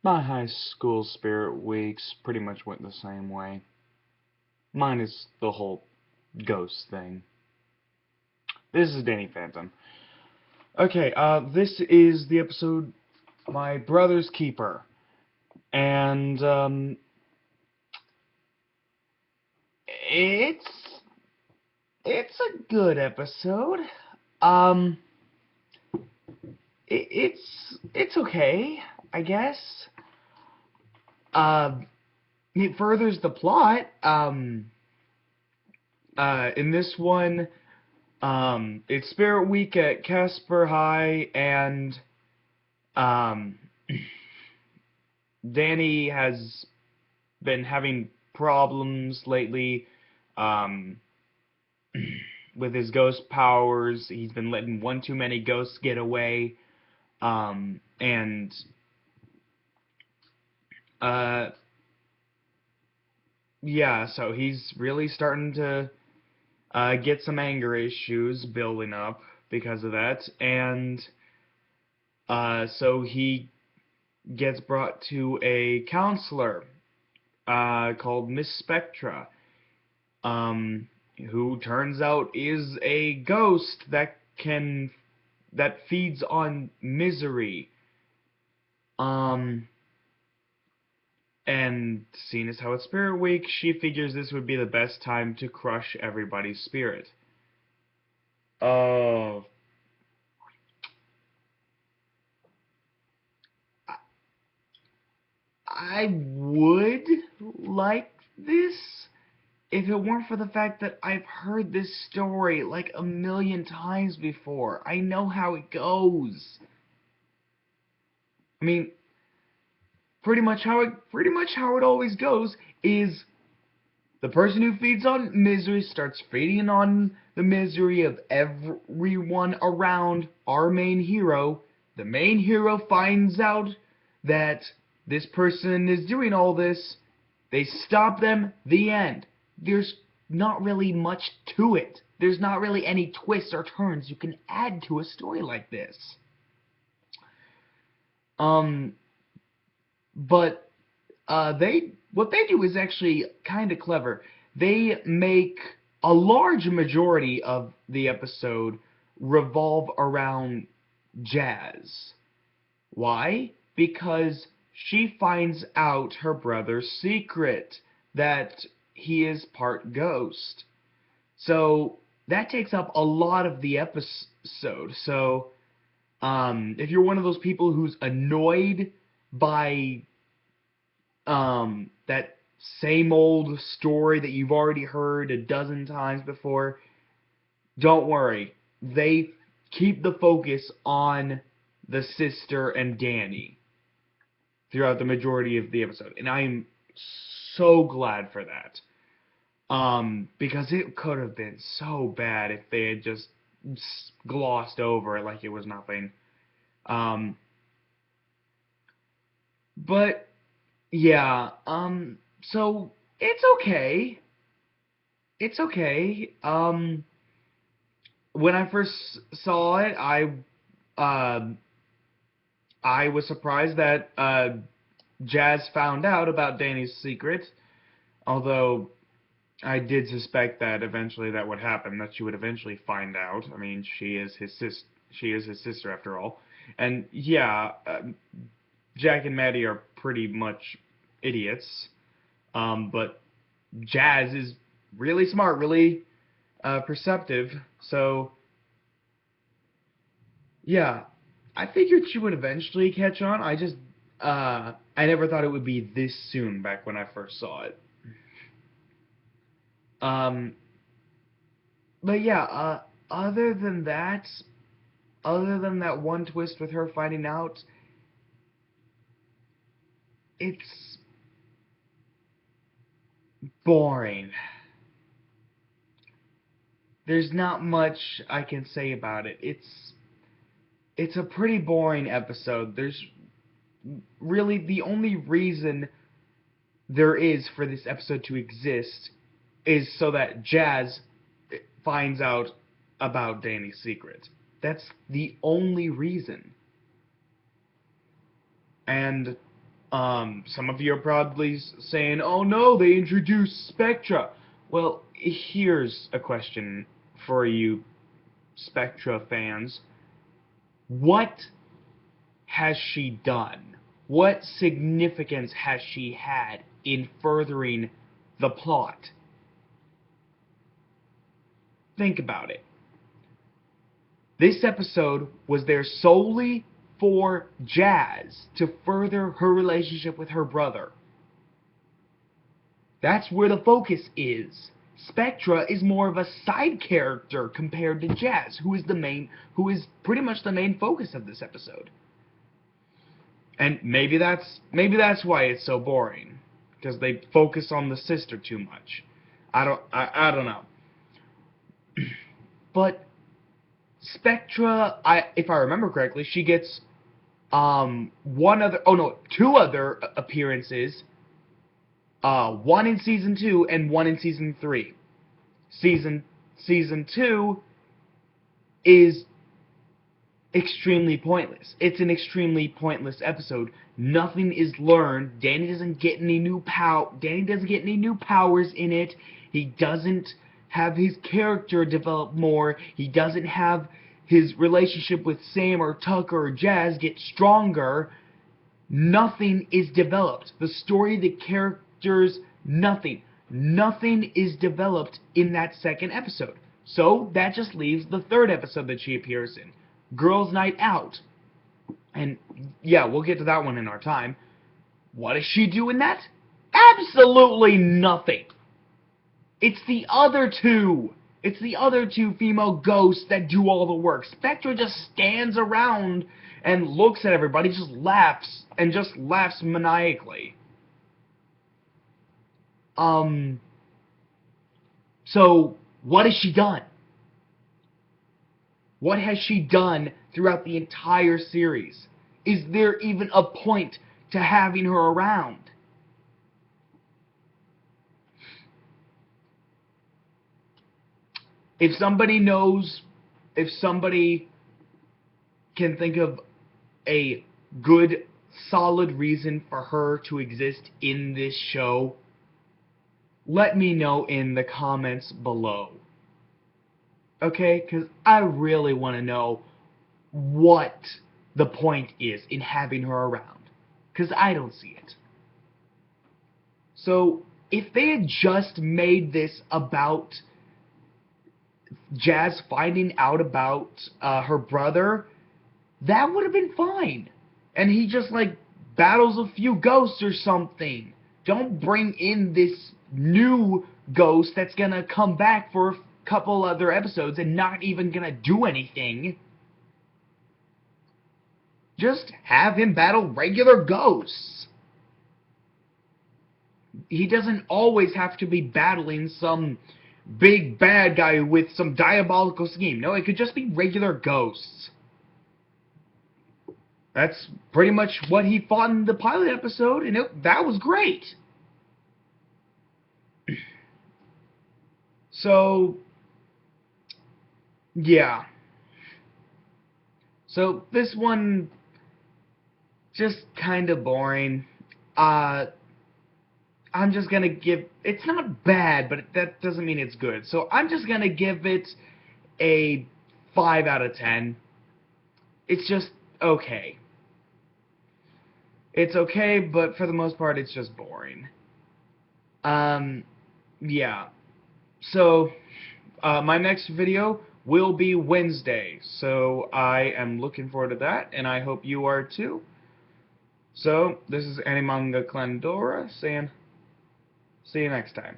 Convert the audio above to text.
My high school spirit weeks pretty much went the same way. Minus the whole ghost thing. This is Danny Phantom. Okay, this is the episode My Brother's Keeper. And, it's a good episode. Um it's okay, I guess. Uh it furthers the plot. In this one, it's Spirit Week at Casper High, and um, Danny has been having problems lately um, with his ghost powers. He's been letting one too many ghosts get away, and uh, yeah, so he's really starting to get some anger issues building up because of that, and so he gets brought to a counselor called Miss Spectra, um, who turns out is a ghost that feeds on misery. Um, and seeing as how it's Spirit Week, she figures this would be the best time to crush everybody's spirit. Uh, I would like this if it weren't for the fact that I've heard this story like a million times before. I know how it goes. I mean, pretty much how it always goes is the person who feeds on misery starts feeding on the misery of everyone around our main hero. The main hero finds out that this person is doing all this. They stop them. The end. There's not really much to it. There's not really any twists or turns you can add to a story like this. Um, but they what they do is actually kind of clever. They make a large majority of the episode revolve around Jazz. Why? Because she finds out her brother's secret, that he is part ghost. So that takes up a lot of the episode. So if you're one of those people who's annoyed by that same old story that you've already heard a dozen times before, don't worry. They keep the focus on the sister and Danny throughout the majority of the episode, and I am so glad for that. Because it could have been so bad if they had just glossed over it like it was nothing. Um, but yeah, so it's okay. It's okay. When I first saw it, uh, I was surprised that Jazz found out about Danny's secret. Although I did suspect that eventually that would happen, that she would eventually find out. I mean, she is his sister after all. And yeah, Jack and Maddie are pretty much idiots. But Jazz is really smart, really perceptive. So yeah, I figured she would eventually catch on. I never thought it would be this soon back when I first saw it. Um, but yeah, other than that, other than that one twist with her finding out, it's boring. There's not much I can say about it. It's a pretty boring episode. There's really the only reason there is for this episode to exist is so that Jazz finds out about Danny's secret. That's the only reason. And Some of you are probably saying, oh no, they introduced Spectra. Well, here's a question for you Spectra fans. What has she done? What significance has she had in furthering the plot? Think about it. This episode was there solely for Jazz to further her relationship with her brother. That's where the focus is. Spectra is more of a side character compared to Jazz, who is pretty much the main focus of this episode. And maybe that's why it's so boring, because they focus on the sister too much. I don't know. But Spectra, if I remember correctly, she gets two other appearances. One in season 2 and one in season 3. Season 2 is extremely pointless. It's an extremely pointless episode. Nothing is learned. Danny doesn't get any new powers in it. He doesn't have his character develop more. He doesn't have his relationship with Sam or Tucker or Jazz get stronger. Nothing is developed. The story, the characters, nothing. Nothing is developed in that second episode. So that just leaves the third episode that she appears in, Girls' Night Out. And yeah, we'll get to that one in our time. What does she do in that? Absolutely nothing. It's the other two. It's the other two female ghosts that do all the work. Spectra just stands around and looks at everybody, just laughs maniacally. So, what has she done? What has she done throughout the entire series? Is there even a point to having her around? If somebody can think of a good, solid reason for her to exist in this show, let me know in the comments below. Okay? Because I really want to know what the point is in having her around. Because I don't see it. So, if they had just made this about Jazz finding out about her brother, that would have been fine. And he just, like, battles a few ghosts or something. Don't bring in this new ghost that's gonna come back for a couple other episodes and not even gonna do anything. Just have him battle regular ghosts. He doesn't always have to be battling some big bad guy with some diabolical scheme. No, it could just be regular ghosts. That's pretty much what he fought in the pilot episode, and that was great. So, yeah. So, this one, just kind of boring. I'm just gonna give, it's not bad, but that doesn't mean it's good. So I'm just gonna give it a 5 out of 10. It's just okay. It's okay, but for the most part, it's just boring. Yeah. So, my next video will be Wednesday, so I am looking forward to that, and I hope you are too. So, this is Animanga Clandora saying, see you next time.